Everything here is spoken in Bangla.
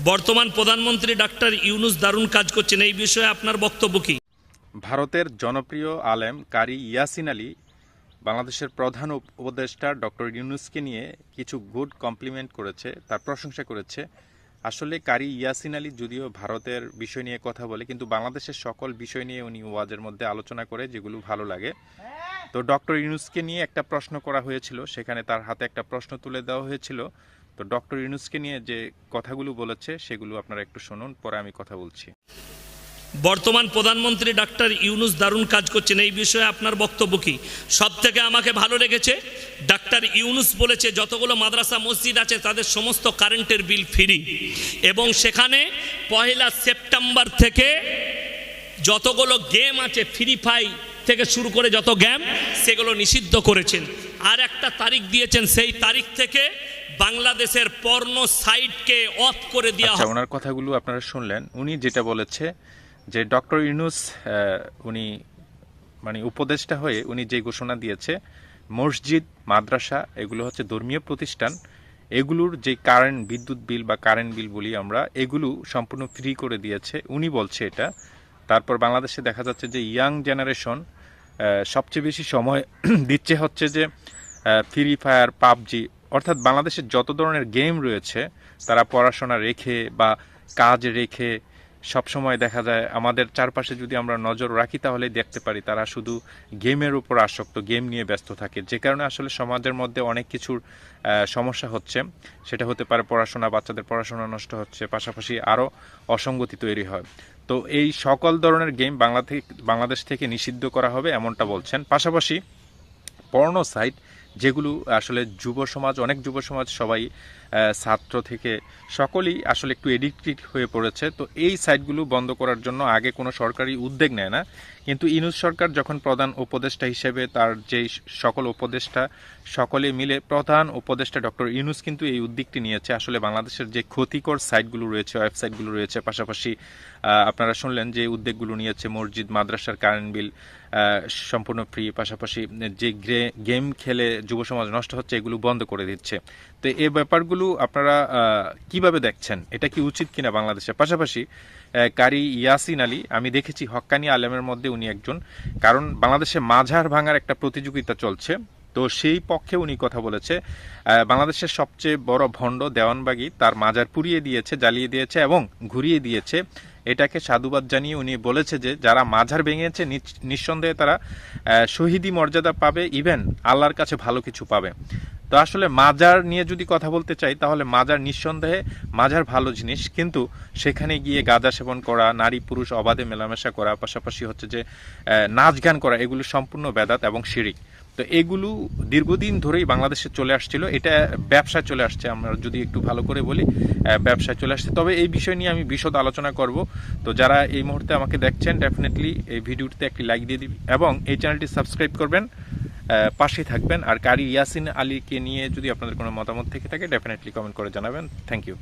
বর্তমান প্রধানমন্ত্রী ডাক্তার ইউনূস দারুণ কাজ করছেন, এই বিষয়ে আপনার বক্তব্য কি? ভারতের জনপ্রিয় আলেম কারি ইয়াসিন আলী বাংলাদেশের প্রধান উপদেষ্টা ডক্টর ইউনূসকে নিয়ে কিছু গুড কমপ্লিমেন্ট করেছে, তার প্রশংসা করেছে। আসলে কারি ইয়াসিন আলী যদিও ভারতের বিষয় নিয়ে কথা বলে, কিন্তু বাংলাদেশের সকল বিষয় নিয়ে উনি ওয়াজের মধ্যে আলোচনা করে, যেগুলো ভালো লাগে। তো ডক্টর ইউনূসকে নিয়ে একটা প্রশ্ন করা হয়েছিল, সেখানে তার হাতে একটা প্রশ্ন তুলে দেওয়া হয়েছিল। তো ডক্টর ইউনূসকে নিয়ে যে কথাগুলো বলেছে সেগুলো আপনারা একটু শুনুন, পরে আমি কথা বলছি। বর্তমান প্রধানমন্ত্রী ডাক্তার ইউনূস দারুণ কাজ করছেন, এই বিষয়ে আপনার বক্তব্য কি? সব থেকে আমাকে ভালো লেগেছে, ডাক্তার ইউনূস বলেছে যতগুলো মাদ্রাসা মসজিদ আছে তাদের সমস্ত কারেন্টের বিল ফ্রি, এবং সেখানে 1 সেপ্টেম্বর থেকে যতগুলো গেম আছে, ফ্রি ফায়ার থেকে শুরু করে যত গেম, সেগুলো নিষিদ্ধ করেছেন। আর একটা তারিখ দিয়েছেন, সেই তারিখ থেকে বাংলাদেশের পর্ন সাইটকে অফ করে দেওয়া হবে। ওনার কথাগুলো আপনারা শুনলেন। উনি যেটা বলেছে যে ডক্টর ইউনূস উনি মানে উপদেষ্টা হয়ে উনি যে ঘোষণা দিয়েছে, মসজিদ মাদ্রাসা এগুলো হচ্ছে ধর্মীয় প্রতিষ্ঠান, এগুলোর যে কারেন্ট বিদ্যুৎ বিল বা কারেন্ট বিল বলি আমরা, এগুলো সম্পূর্ণ ফ্রি করে দিয়েছে উনি বলছে এটা। তারপর বাংলাদেশে দেখা যাচ্ছে যে ইয়াং জেনারেশন সবচেয়ে বেশি সময় দিচ্ছে হচ্ছে যে ফ্রি ফায়ার, পাবজি, অর্থাৎ বাংলাদেশের যত ধরনের গেম রয়েছে তারা পড়াশোনা রেখে বা কাজ রেখে সবসময় দেখা যায় আমাদের চারপাশে যদি আমরা নজর রাখি তাহলে দেখতে পারি তারা শুধু গেমের উপর আসক্ত, গেম নিয়ে ব্যস্ত থাকে, যে কারণে আসলে সমাজের মধ্যে অনেক কিছুর সমস্যা হচ্ছে। সেটা হতে পারে পড়াশোনা, বাচ্চাদের পড়াশোনা নষ্ট হচ্ছে, পাশাপাশি আরও অসঙ্গতি তৈরি হয়। তো এই সকল ধরনের গেম বাংলাদেশ থেকে নিষিদ্ধ করা হবে এমনটা বলছেন। পাশাপাশি পর্ন সাইট যেগুলো আসলে অনেক যুব সমাজ সবাই ছাত্র থেকে সকলেই আসলে একটু এডিক্টেড হয়ে পড়েছে। তো এই সাইটগুলো বন্ধ করার জন্য আগে কোনো সরকারি উদ্যোগ নেয় না, কিন্তু ইউনূস সরকার যখন প্রধান উপদেষ্টা হিসেবে তার যেই সকল উপদেষ্টা সকলে মিলে প্রধান উপদেষ্টা ডক্টর ইউনূস কিন্তু এই উদ্যোগটি নিয়েছে। আসলে বাংলাদেশের যে ক্ষতিকর সাইটগুলো রয়েছে, ওয়েবসাইটগুলো রয়েছে, পাশাপাশি আপনারা শুনলেন যে উদ্যোগগুলো নিয়েছে, মসজিদ মাদ্রাসার কারেন্ট বিল সম্পূর্ণ ফ্রি, পাশাপাশি যে গেম খেলে যুব সমাজ নষ্ট হচ্ছে এগুলো বন্ধ করে দিচ্ছে। তো এই ব্যাপারগুলো আপনারা কিভাবে দেখছেন, এটা কি উচিত কিনা বাংলাদেশে? পাশাপাশি কারি ইয়াসিন আলী আমি দেখেছি হক্কানি আলেমের মধ্যে উনি একজন, কারণ বাংলাদেশে মাঝার ভাঙার একটা প্রতিযোগিতা চলছে, তো সেই পক্ষে উনি কথা বলেছে। বাংলাদেশের সবচেয়ে বড় ভণ্ড দেওয়ানবাগী তার মাজার পুড়িয়ে দিয়েছে, জ্বালিয়ে দিয়েছে এবং ঘুরিয়ে দিয়েছে। এটাকে সাধুবাদ জানিয়ে উনি বলেছে যে যারা মাজার ভেঙেছে নিঃসন্দেহে তারা শহীদি মর্যাদা পাবে, ইভেন আল্লাহর কাছে ভালো কিছু পাবে। তো আসলে মাজার নিয়ে যদি কথা বলতে চাই তাহলে মাজার নিঃসন্দেহে মাজার ভালো জিনিস, কিন্তু সেখানে গিয়ে গাঁজা সেবন করা, নারী পুরুষ অবাধে মেলামেশা করা, পাশাপাশি হচ্ছে যে নাচ গান করা, এগুলো সম্পূর্ণ বেদাত এবং শিরিক। তো এগুলো দীর্ঘদিন ধরেই বাংলাদেশে চলে আসছিল, এটা ব্যবসায় চলে আসছে। আমরা যদি একটু ভালো করে বলি, ব্যবসায় চলে আসছে। তবে এই বিষয় নিয়ে আমি বিশদ আলোচনা করব। তো যারা এই মুহূর্তে আমাকে দেখছেন, ডেফিনেটলি এই ভিডিওটিতে একটি লাইক দিয়ে দিবেন এবং এই চ্যানেলটি সাবস্ক্রাইব করবেন, পাশেই থাকবেন। আর কারি ইয়াসিন আলীকে নিয়ে যদি আপনাদের কোনো মতামত থেকে থাকে ডেফিনেটলি কমেন্ট করে জানাবেন। Thank you.